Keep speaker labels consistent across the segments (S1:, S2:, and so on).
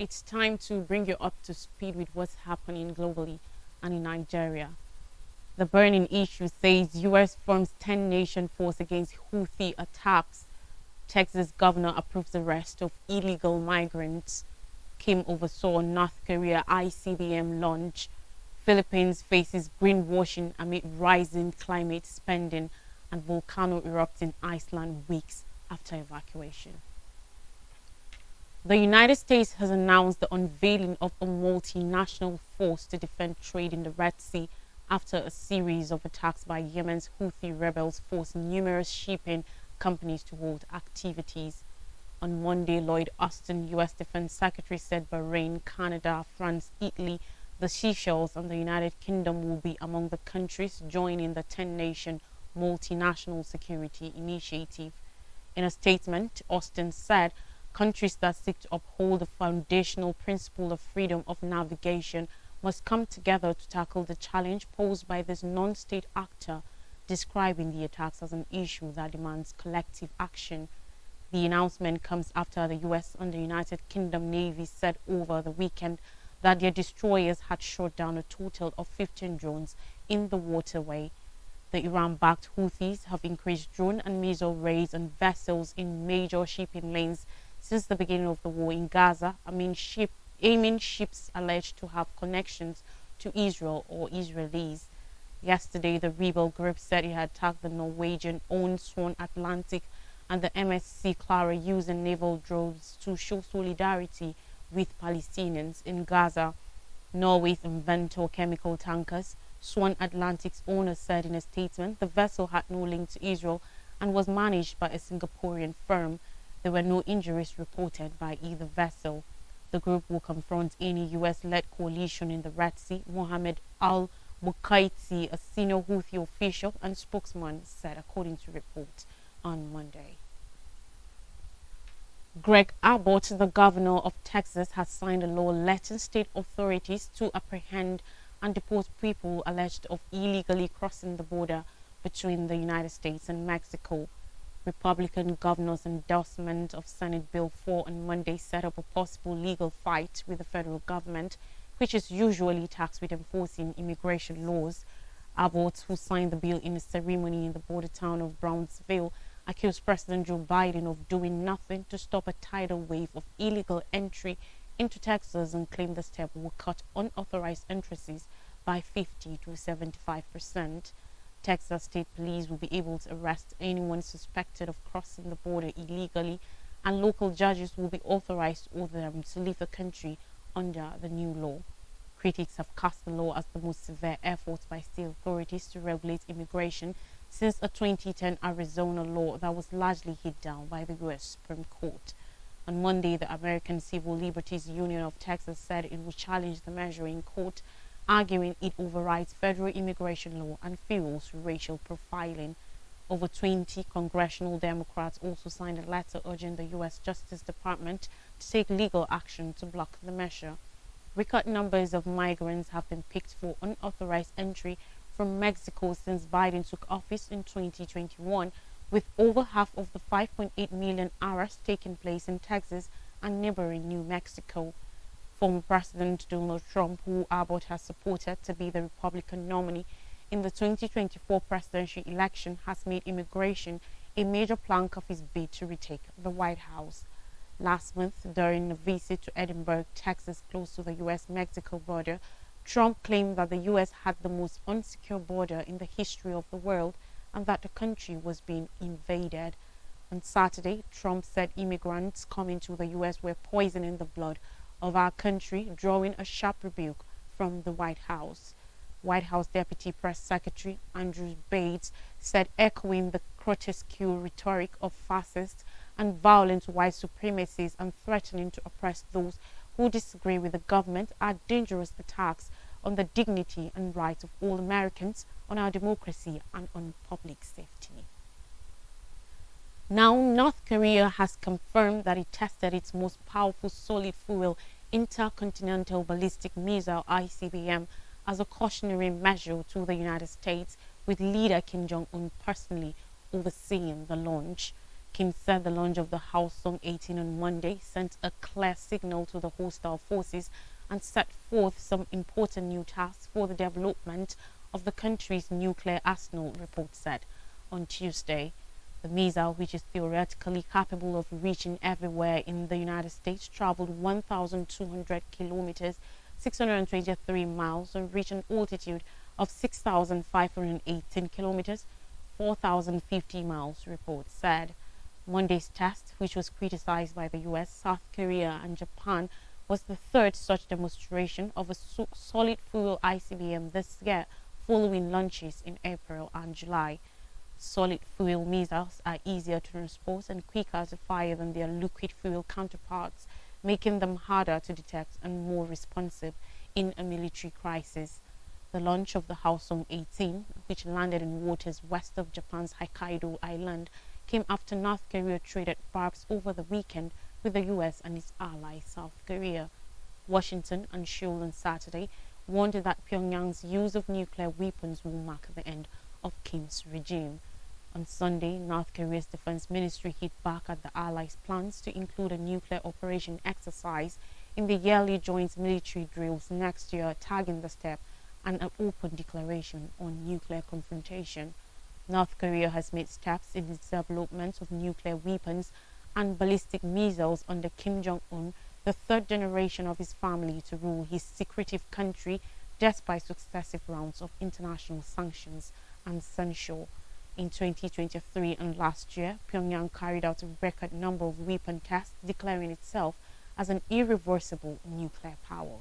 S1: It's time to bring you up to speed with what's happening globally and in Nigeria. The burning issue says US forms 10-nation force against Houthi attacks. Texas governor approves arrest of illegal migrants. Kim oversaw North Korea ICBM launch. Philippines faces greenwashing amid rising climate spending, and volcano erupts in Iceland weeks after evacuation. The United States has announced the unveiling of a multinational force to defend trade in the Red Sea after a series of attacks by Yemen's Houthi rebels forced numerous shipping companies to halt activities. On Monday, Lloyd Austin, U.S. Defense Secretary, said Bahrain, Canada, France, Italy, the Seychelles, and the United Kingdom will be among the countries joining the 10-nation multinational security initiative. In a statement, Austin said countries that seek to uphold the foundational principle of freedom of navigation must come together to tackle the challenge posed by this non-state actor, describing the attacks as an issue that demands collective action. The announcement comes after the US and the United Kingdom Navy said over the weekend that their destroyers had shot down a total of 15 drones in the waterway. The Iran-backed Houthis have increased drone and missile raids on vessels in major shipping lanes since the beginning of the war in Gaza, aiming ships alleged to have connections to Israel or Israelis. Yesterday, the rebel group said it had attacked the Norwegian-owned Swan Atlantic and the MSC Clara using naval drones to show solidarity with Palestinians in Gaza. Norway's inventor chemical tankers, Swan Atlantic's owner said in a statement the vessel had no link to Israel and was managed by a Singaporean firm. There were no injuries reported by either vessel. The group will confront any US-led coalition in the Red Sea, Mohammed al-Bukaiti, a senior Houthi official and spokesman, said according to reports on Monday. Greg Abbott, the governor of Texas, has signed a law letting state authorities to apprehend and deport people alleged of illegally crossing the border between the United States and Mexico. Republican governor's endorsement of Senate Bill 4 on Monday set up a possible legal fight with the federal government, which is usually tasked with enforcing immigration laws. Abbott, who signed the bill in a ceremony in the border town of Brownsville, accused President Joe Biden of doing nothing to stop a tidal wave of illegal entry into Texas and claimed the step will cut unauthorized entrances by 50 to 75%. Texas State Police will be able to arrest anyone suspected of crossing the border illegally, and local judges will be authorized to order them to leave the country under the new law. Critics have cast the law as the most severe effort by state authorities to regulate immigration since a 2010 Arizona law that was largely hit down by the U.S. Supreme Court. On Monday, the American Civil Liberties Union of Texas said it would challenge the measure in court, arguing it overrides federal immigration law and fuels racial profiling. Over 20 congressional Democrats also signed a letter urging the U.S. Justice Department to take legal action to block the measure. Record numbers of migrants have been picked for unauthorized entry from Mexico since Biden took office in 2021, with over half of the 5.8 million arrests taking place in Texas and neighboring New Mexico. Former President Donald Trump, who Abbott has supported to be the Republican nominee in the 2024 presidential election, has made immigration a major plank of his bid to retake the White House. Last month, during a visit to Edinburgh, Texas, close to the U.S.-Mexico border, Trump claimed that the U.S. had the most unsecure border in the history of the world and that the country was being invaded. On Saturday, Trump said immigrants coming to the U.S. were poisoning the blood of our country, drawing a sharp rebuke from the White House. White House Deputy Press Secretary Andrew Bates said, echoing the grotesque rhetoric of fascists and violent white supremacists and threatening to oppress those who disagree with the government are dangerous attacks on the dignity and rights of all Americans, on our democracy, and on public safety. Now, North Korea has confirmed that it tested its most powerful solid fuel intercontinental ballistic missile ICBM as a cautionary measure to the United States, with leader Kim Jong-un personally overseeing the launch. Kim said the launch of the Hwasong 18 on Monday sent a clear signal to the hostile forces and set forth some important new tasks for the development of the country's nuclear arsenal, report said. On Tuesday, the missile, which is theoretically capable of reaching everywhere in the United States, traveled 1,200 kilometers, 623 miles, and reached an altitude of 6,518 kilometers, 4,050 miles, report said. Monday's test, which was criticized by the US, South Korea, and Japan, was the third such demonstration of a solid fuel ICBM this year, following launches in April and July. Solid fuel missiles are easier to transport and quicker to fire than their liquid fuel counterparts, making them harder to detect and more responsive in a military crisis. The launch of the Hwasong 18, which landed in waters west of Japan's Hokkaido Island, came after North Korea traded sparks over the weekend with the US and its ally South Korea. Washington and Seoul on Saturday warned that Pyongyang's use of nuclear weapons will mark the end of Kim's regime. On Sunday, North Korea's defense ministry hit back at the allies' plans to include a nuclear operation exercise in the yearly joint military drills next year, tagging the step and an open declaration on nuclear confrontation. North Korea has made steps in its development of nuclear weapons and ballistic missiles under Kim Jong-un, the third generation of his family to rule his secretive country despite successive rounds of international sanctions and censure. In 2023 and last year, Pyongyang carried out a record number of weapon tests, declaring itself as an irreversible nuclear power.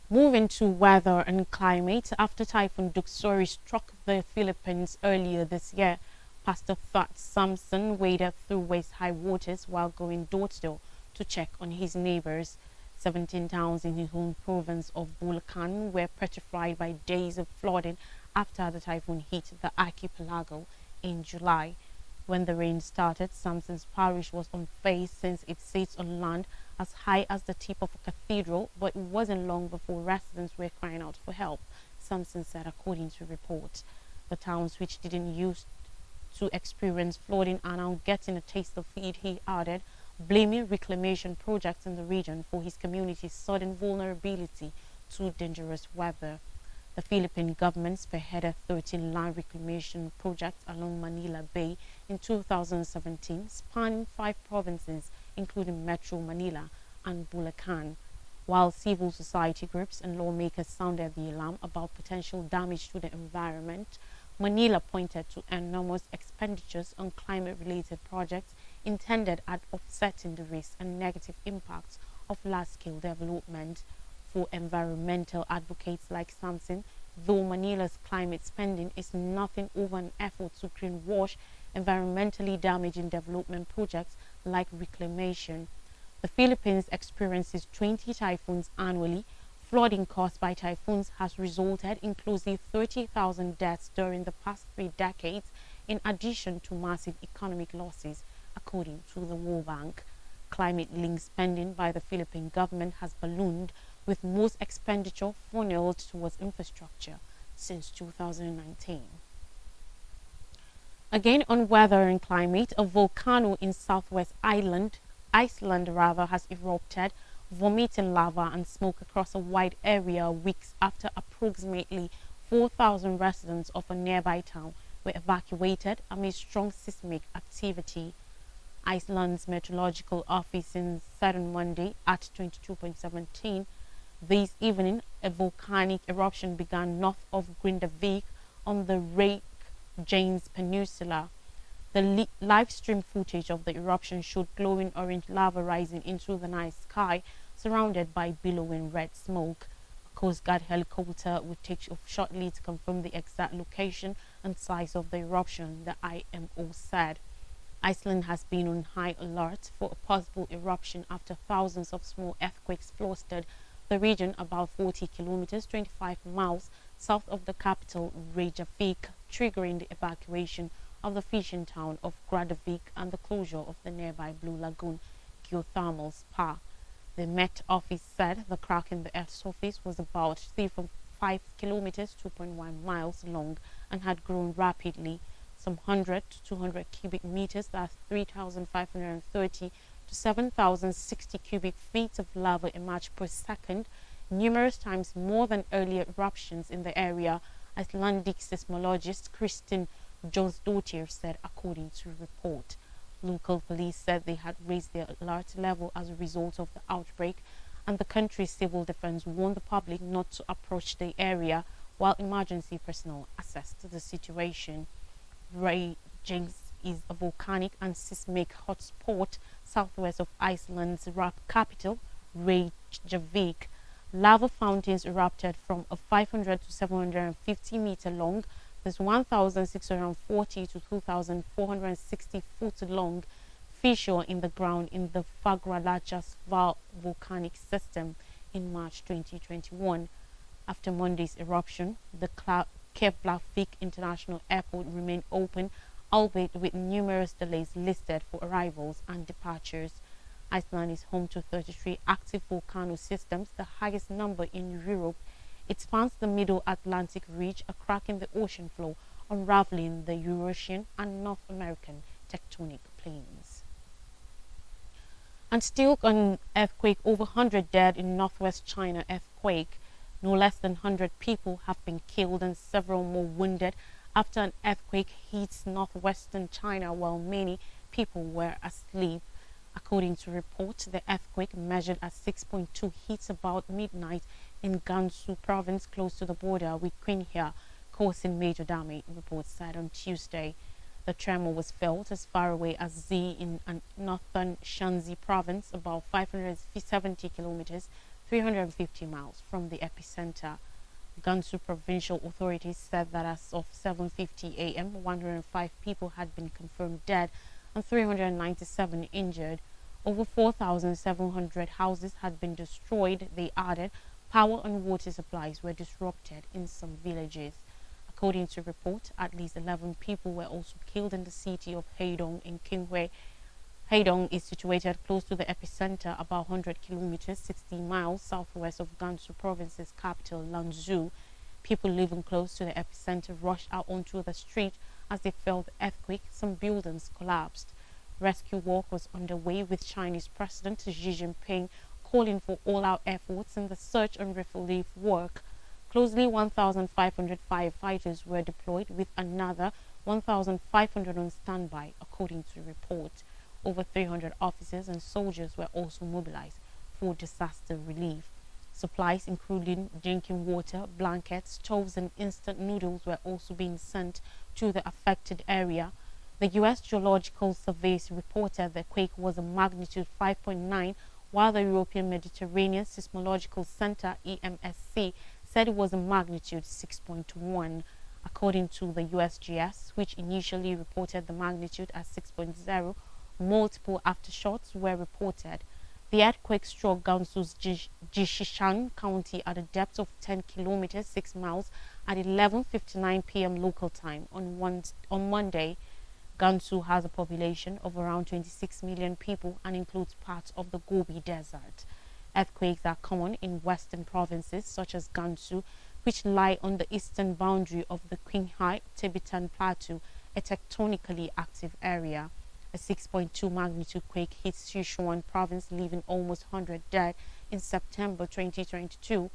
S1: Moving to weather and climate, after Typhoon Doksuri struck the Philippines earlier this year, Pastor Thad Samson waded through waist-high waters while going door-to-door to check on his neighbors. 17 towns in his home province of Bulacan were petrified by days of flooding after the typhoon hit the archipelago in July. When the rain started, Samson's parish was unfazed since it sits on land as high as the tip of a cathedral, but it wasn't long before residents were crying out for help, Samson said, according to reports. The towns which didn't used to experience flooding are now getting a taste of it, he added, blaming reclamation projects in the region for his community's sudden vulnerability to dangerous weather. The Philippine government spearheaded 13 land reclamation projects along Manila Bay in 2017, spanning 5 provinces, including Metro Manila and Bulacan. While civil society groups and lawmakers sounded the alarm about potential damage to the environment, Manila pointed to enormous expenditures on climate-related projects intended at offsetting the risks and negative impacts of large-scale development. For environmental advocates like Samson, though Manila's climate spending is nothing over an effort to greenwash environmentally damaging development projects like reclamation. The Philippines experiences 20 typhoons annually. Flooding caused by typhoons has resulted in close to 30,000 deaths during the past 3 decades, in addition to massive economic losses, according to the World Bank. Climate-linked spending by the Philippine government has ballooned, with most expenditure funneled towards infrastructure since 2019. Again on weather and climate, a volcano in southwest Iceland has erupted, vomiting lava and smoke across a wide area weeks after approximately 4,000 residents of a nearby town were evacuated amid strong seismic activity. Iceland's meteorological office said on Monday at 22.17 this evening a volcanic eruption began north of Grindavik on the Reykjanes Peninsula. The live stream footage of the eruption showed glowing orange lava rising into the night sky, surrounded by billowing red smoke. A Coast Guard helicopter will take off shortly to confirm the exact location and size of the eruption, the IMO said. Iceland has been on high alert for a possible eruption after thousands of small earthquakes flustered the region about 40 kilometers, 25 miles south of the capital Reykjavik, triggering the evacuation of the fishing town of Grindavik and the closure of the nearby Blue Lagoon geothermal spa. The Met Office said the crack in the Earth's surface was about 3.5 kilometers, 2.1 miles long, and had grown rapidly. some 100 to 200 cubic meters, that's 3,530 to 7,060 cubic feet of lava emerge per second, numerous times more than earlier eruptions in the area, Icelandic seismologist Kristin Jónsdóttir said, according to a report. Local police said they had raised their alert level as a result of the outbreak, and the country's civil defense warned the public not to approach the area while emergency personnel assessed the situation. Reykjanes is a volcanic and seismic hotspot southwest of Iceland's capital, Reykjavik. Lava fountains erupted from a 500 to 750 meter long, this 1,640 to 2,460 foot long fissure in the ground in the Fagradalsfjall volcanic system in March 2021. After Monday's eruption, the Keflavik International Airport remained open, albeit with numerous delays listed for arrivals and departures. Iceland is home to 33 active volcano systems, the highest number in Europe. It spans the Middle Atlantic Ridge, a crack in the ocean floor, unraveling the Eurasian and North American tectonic planes. And still an earthquake, over 100 dead in northwest China earthquake. No less than 100 people have been killed and several more wounded after an earthquake hit northwestern China while many people were asleep. According to reports, the earthquake measured at 6.2 hit about midnight in Gansu province close to the border with Qinghai, causing major damage, reports said on Tuesday. The tremor was felt as far away as Z in northern Shanxi province, about 570 kilometers, 350 miles from the epicenter. Gansu provincial authorities said that as of 7:50 a.m., 105 people had been confirmed dead and 397 injured. Over 4,700 houses had been destroyed, they added. Power and water supplies were disrupted in some villages. According to reports, at least 11 people were also killed in the city of Heidong in Qinghai. Heidong is situated close to the epicenter, about 100 kilometers, 60 miles southwest of Gansu province's capital, Lanzhou. People living close to the epicenter rushed out onto the street as they felt the earthquake. Some buildings collapsed. Rescue work was underway, with Chinese President Xi Jinping calling for all-out efforts in the search and relief work. Closely 1,500 firefighters were deployed, with another 1,500 on standby, according to reports. Over 300 officers and soldiers were also mobilized for disaster relief. Supplies, including drinking water, blankets, stoves, and instant noodles, were also being sent to the affected area. The U.S. Geological Survey reported the quake was a magnitude 5.9, while the European Mediterranean Seismological Center, EMSC, said it was a magnitude 6.1. According to the USGS, which initially reported the magnitude as 6.0, multiple aftershocks were reported. The earthquake struck Gansu's Jishishan County at a depth of 10 kilometers, 6 miles, at 11:59 p.m. local time on Monday. Gansu has a population of around 26 million people and includes parts of the Gobi Desert. Earthquakes are common in western provinces such as Gansu, which lie on the eastern boundary of the Qinghai Tibetan Plateau, a tectonically active area. A 6.2 magnitude quake hit Sichuan province, leaving almost 100 dead in September 2022.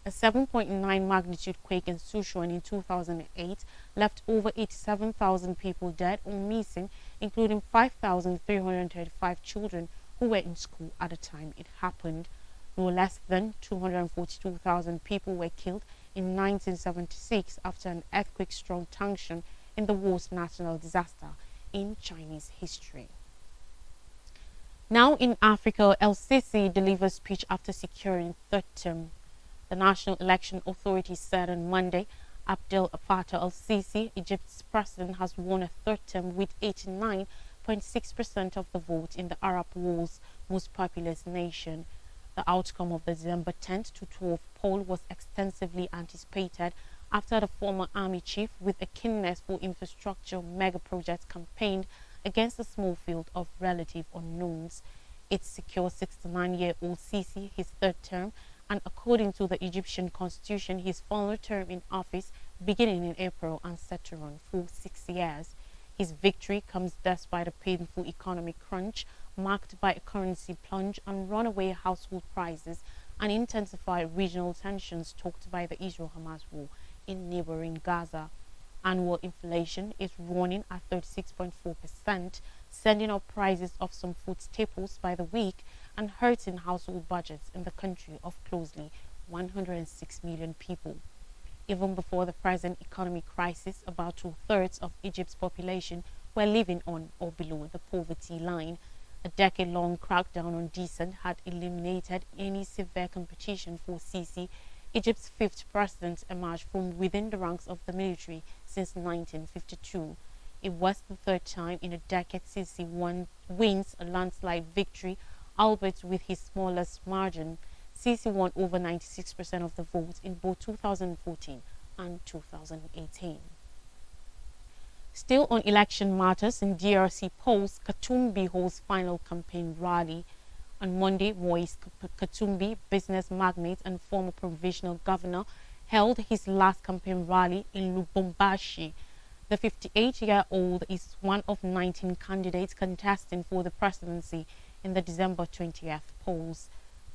S1: A 7.9 magnitude quake in Sichuan in 2008 left over 87,000 people dead or missing, including 5,335 children who were in school at the time it happened. No less than 242,000 people were killed in 1976 after an earthquake struck Tangshan, in the worst national disaster in Chinese history. Now in Africa, El-Sisi delivers speech after securing third term. The National Election Authority said on Monday Abdel Fattah el-Sisi, Egypt's president, has won a third term with 89.6% of the vote in the Arab world's most populous nation. The outcome of the December 10th to 12th poll was extensively anticipated after the former army chief, with a keenness for infrastructure mega projects, campaigned against a small field of relative unknowns. It secured 69-year-old Sisi his third term, and according to the Egyptian constitution, his final term in office, beginning in April and set to run for 6 years. His victory comes despite a painful economic crunch marked by a currency plunge and runaway household prices and intensified regional tensions stoked by the Israel-Hamas war in neighboring Gaza. Annual inflation is running at 36.4%, sending up prices of some food staples by the week and hurting household budgets in the country of closely 106 million people. Even before the present economic crisis, about two-thirds of Egypt's population were living on or below the poverty line. A decade-long crackdown on dissent had eliminated any severe competition for Sisi. Egypt's fifth president emerged from within the ranks of the military since 1952. It was the third time in a decade Sisi wins a landslide victory, albeit with his smallest margin. Sisi won over 96% of the votes in both 2014 and 2018. Still on election matters, in DRC polls, Katumbi holds final campaign rally. On Monday, Moise Katumbi, business magnate and former provincial governor, held his last campaign rally in Lubumbashi. The 58-year-old is one of 19 candidates contesting for the presidency in the December 20th polls.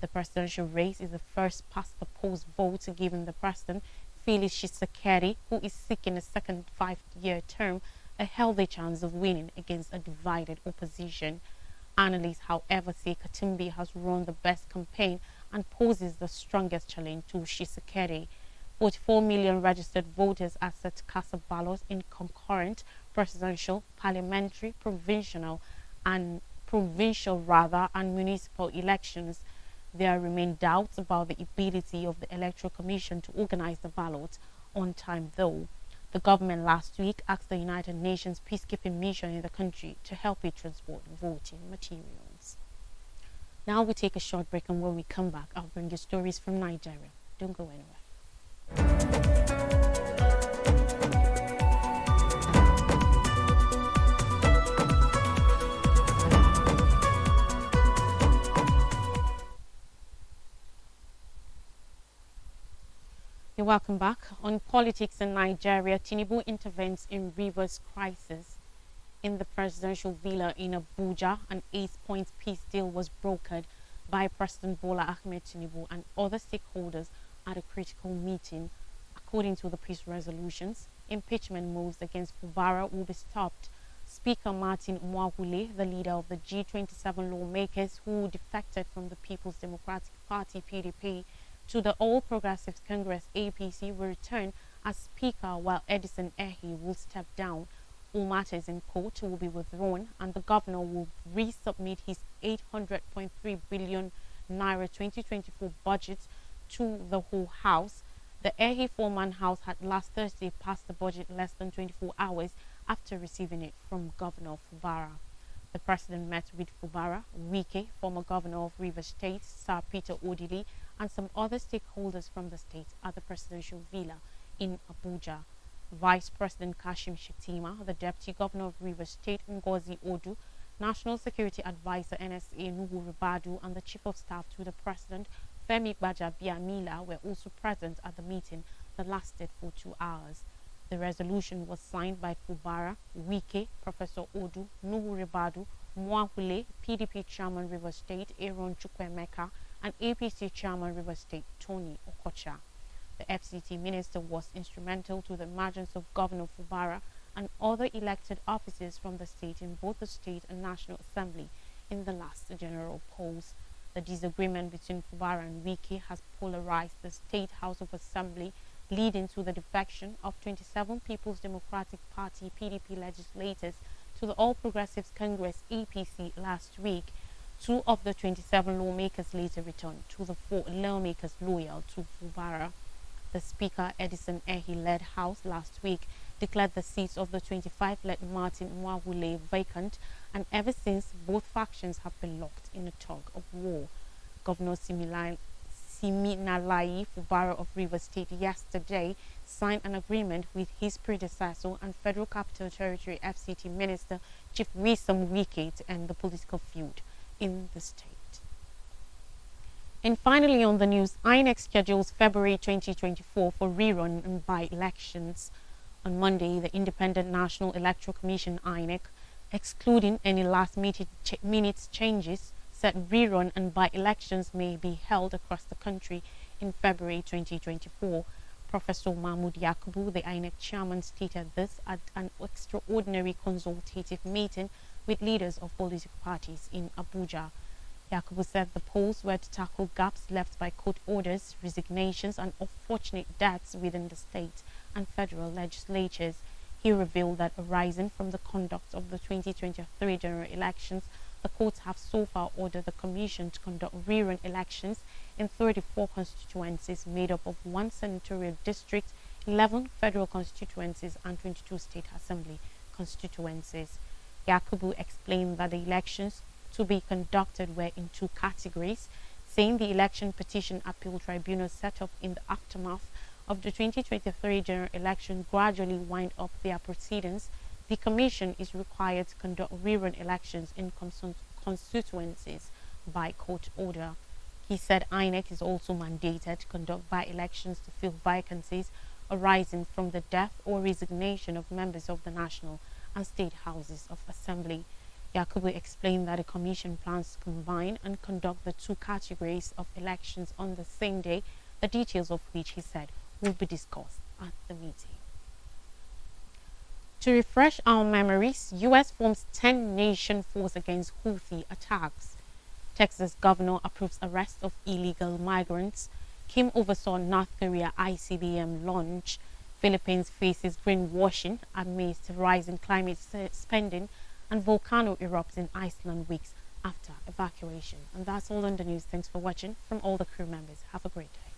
S1: The presidential race is the first past the post vote given the president, Felix Tshisekedi, who is seeking a second 5-year term, a healthy chance of winning against a divided opposition. Analysts, however, say Katumbi has run the best campaign and poses the strongest challenge to Tshisekedi. 44 million registered voters are set to cast a ballot in concurrent presidential, parliamentary, provincial and municipal elections. There remain doubts about the ability of the Electoral Commission to organize the ballot on time, though. The government last week asked the United Nations peacekeeping mission in the country to help it transport voting materials. Now we take a short break, and when we come back, I'll bring you stories from Nigeria. Don't go anywhere. You're welcome back. On politics in Nigeria, Tinubu intervenes in Rivers crisis. In the presidential villa in Abuja, an 8-point peace deal was brokered by President Bola Ahmed Tinubu and other stakeholders at a critical meeting. According to the peace resolutions, impeachment moves against Fubara will be stopped. Speaker Martin Mwahule, the leader of the G27 lawmakers who defected from the People's Democratic Party (PDP) to the All Progressives Congress (APC), will return as Speaker, while Edison Ehi will step down. All matters in court will be withdrawn, and the governor will resubmit his 800.3 billion naira 2024 budget to the whole House. The Ehi four-man House had last Thursday passed the budget less than 24 hours after receiving it from Governor Fubara. The president met with Fubara, Wike, former governor of Rivers State, Sir Peter Odili, and some other stakeholders from the state at the presidential villa in Abuja. Vice President Kashim Shettima, the Deputy Governor of Rivers State, Ngozi Odu, National Security Advisor NSA Nuhu Ribadu, and the Chief of Staff to the President, Femi Gbajabiamila, were also present at the meeting that lasted for 2 hours. The resolution was signed by Fubara, Wike, Professor Odu, Nuhu Ribadu, Mwahule, PDP Chairman Rivers State, Aaron Chukwemeka, and APC Chairman Rivers State, Tony Okocha. The FCT minister was instrumental to the emergence of Governor Fubara and other elected officers from the state in both the state and National Assembly in the last general polls. The disagreement between Fubara and Wike has polarized the State House of Assembly, leading to the defection of 27 People's Democratic Party (PDP) legislators to the All Progressives Congress (APC) last week. 2 of the 27 lawmakers later returned to the 4 lawmakers loyal to Fubara. The Speaker, Edison Ehi-led House last week declared the seats of the 25-led Martin Mwahule vacant, and ever since, both factions have been locked in a tug of war. Governor Siminalayi Fubara of Rivers State yesterday signed an agreement with his predecessor and Federal Capital Territory FCT Minister Chief Nyesom Wike to end the political feud in the state. And finally on the news, INEC schedules February 2024 for rerun and by-elections. On Monday, the Independent National Electoral Commission (INEC), excluding any last-minute changes, said rerun and by-elections may be held across the country in February 2024. Professor Mahmoud Yakubu, the INEC chairman, stated this at an extraordinary consultative meeting with leaders of political parties in Abuja. Yakubu said the polls were to tackle gaps left by court orders, resignations, and unfortunate deaths within the state and federal legislatures. He revealed that arising from the conduct of the 2023 general elections, the courts have so far ordered the Commission to conduct rerun elections in 34 constituencies made up of 1 senatorial district, 11 federal constituencies, and 22 state assembly constituencies. Yakubu explained that the elections to be conducted were in 2 categories, saying the Election Petition Appeal Tribunal set up in the aftermath of the 2023 general election gradually wind up their proceedings. The Commission is required to conduct rerun elections in constituencies by court order. He said INEC is also mandated to conduct by-elections to fill vacancies arising from the death or resignation of members of the National and State Houses of Assembly. Yakubu explained that the Commission plans to combine and conduct the 2 categories of elections on the same day, the details of which, he said, will be discussed at the meeting. To refresh our memories, U.S. forms 10-nation force against Houthi attacks. Texas governor approves arrest of illegal migrants. Kim oversaw North Korea ICBM launch. Philippines faces greenwashing amidst rising climate spending, and volcano erupts in Iceland weeks after evacuation. And that's all on the news. Thanks for watching. From all the crew members, have a great day.